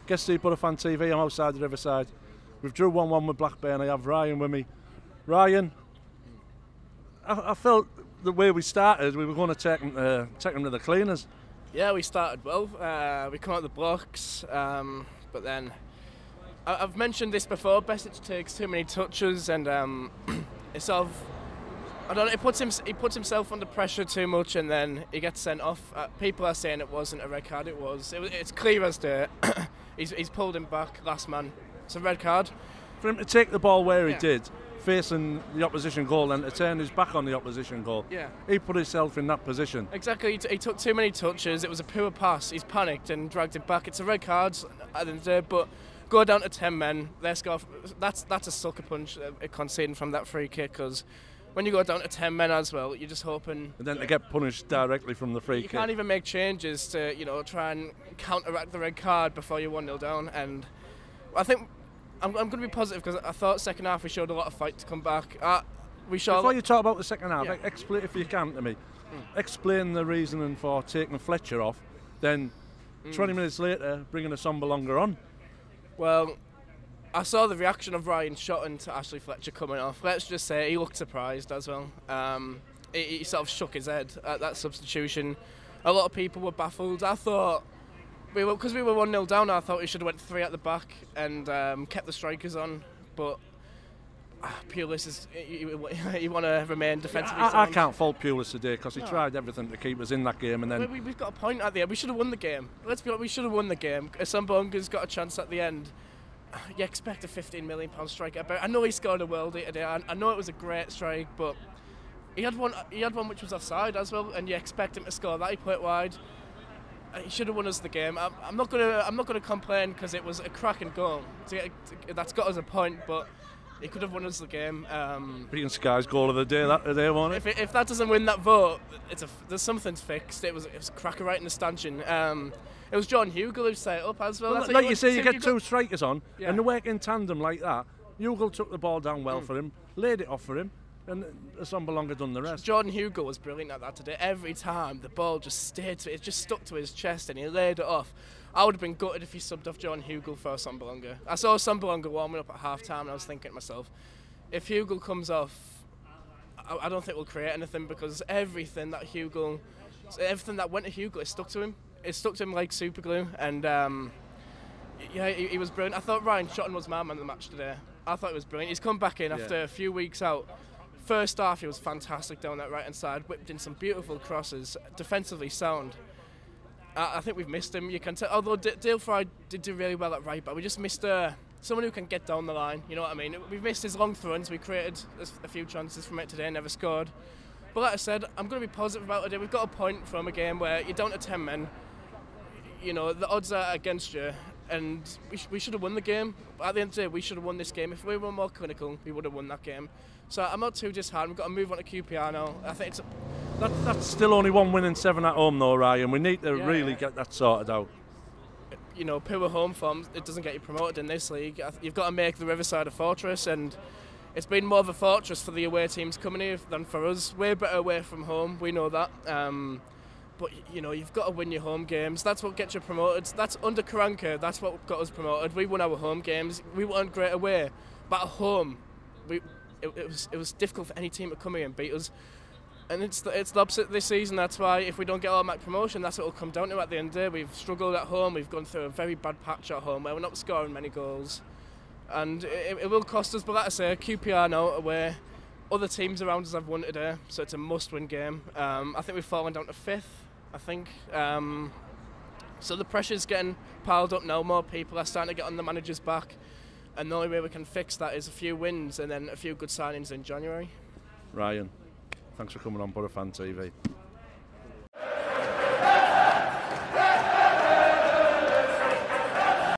Guest Steve, Boro Fan TV. I'm outside the Riverside. We've drew 1-1 with Blackburn. I have Ryan with me. Ryan, I felt the way we started, we were going to take them to the cleaners. Yeah, we started well. We come out the blocks, but then I've mentioned this before. Besic takes too many touches, and it's sort of, I don't know. He puts himself under pressure too much, and then he gets sent off. People are saying it wasn't a red card. It's clear as day. He's pulled him back, last man. It's a red card. For him to take the ball where he did, facing the opposition goal, and to turn his back on the opposition goal, he put himself in that position. Exactly. He took too many touches. It was a poor pass. He's panicked and dragged it back. It's a red card at the end of the day, but go down to 10 men. Let's go. That's a sucker punch, conceding from that free kick, because when you go down to 10 men as well, you're just hoping. And then to get punished directly from the free kick. You can't even make changes to, try and counteract the red card before you're 1-0 down. And I think I'm going to be positive, because I thought second half we showed a lot of fight to come back. Before you talk about the second half, explain, if you can, to me, explain the reasoning for taking Fletcher off, then 20 minutes later bringing Assombalonga on. Well, I saw the reaction of Ryan Shotton to Ashley Fletcher coming off. Let's just say he looked surprised as well. He sort of shook his head at that substitution. A lot of people were baffled. I thought, because we were 1-0 down, I thought we should have went 3 at the back and kept the strikers on. But Pulis he want to remain defensively sound. I can't fault Pulis today, because he tried everything to keep us in that game, and then we've got a point at the end. We should have won the game. Let's be honest, we should have won the game. Assombalonga's got a chance at the end. You expect a £15 million strike. I know he scored a worldie today. I know it was a great strike, but he had one which was offside as well, and you expect him to score that. He put it wide. He should have won us the game. I'm not gonna complain, because it was a cracking goal. That's got us a point, but he could have won us the game. beating Sky's goal of the day that today, wasn't it? If that doesn't win that vote, there's something's fixed. It was a cracker right in the stanchion. It was John Hugel who set it up as well. Like you say, you get 2 strikers on, and they work in tandem like that. Hugel took the ball down well for him, laid it off for him, and Assombalonga done the rest. Jordan Hugel was brilliant at that today. Every time the ball just stayed to it, just stuck to his chest, and he laid it off. I would have been gutted if he subbed off Jordan Hugel for Assombalonga. I saw Assombalonga warming up at half time, and I was thinking to myself, if Hugel comes off, I don't think we'll create anything, because everything that went to Hugel, it stuck to him. It stuck to him like super glue, and he was brilliant. I thought Ryan Shotton was my man of the match today. I thought he was brilliant. He's come back in after a few weeks out. First half, he was fantastic down that right-hand side, whipped in some beautiful crosses, defensively sound. I think we've missed him. You can tell, although Dale Fry did do really well at right back, we just missed someone who can get down the line. You know what I mean? We've missed his long throws. We created a few chances from it today, never scored. But like I said, I'm going to be positive about it. We've got a point from a game where you're down to 10 men. The odds are against you, and we should have won the game. At the end of the day, we should have won this game. If we were more clinical, we would have won that game. So I'm not too disheartened. We've got to move on to QPR now. I think that's still only 1 win and 7 at home, though, Ryan. We need to really get that sorted out. Poor home form, it doesn't get you promoted in this league. You've got to make the Riverside a fortress, and it's been more of a fortress for the away teams coming here than for us. Way better away from home, we know that. But you've got to win your home games. That's what gets you promoted. That's under KARANKA. That's what got us promoted. We won our home games. We weren't great away, but at home, it was difficult for any team to come here and beat us. And it's the opposite this season. That's why if we don't get automatic promotion, that's what it'll come down to at the end of the day. We've struggled at home. We've gone through a very bad patch at home where we're not scoring many goals, and it will cost us. But like I say, QPR now away. Other teams around us have won today, so it's a must-win game. I think we've fallen down to 5th. I think. So the pressure's getting piled up now. More people are starting to get on the manager's back, and the only way we can fix that is a few wins and then a few good signings in January. Ryan, thanks for coming on Boro Fan TV.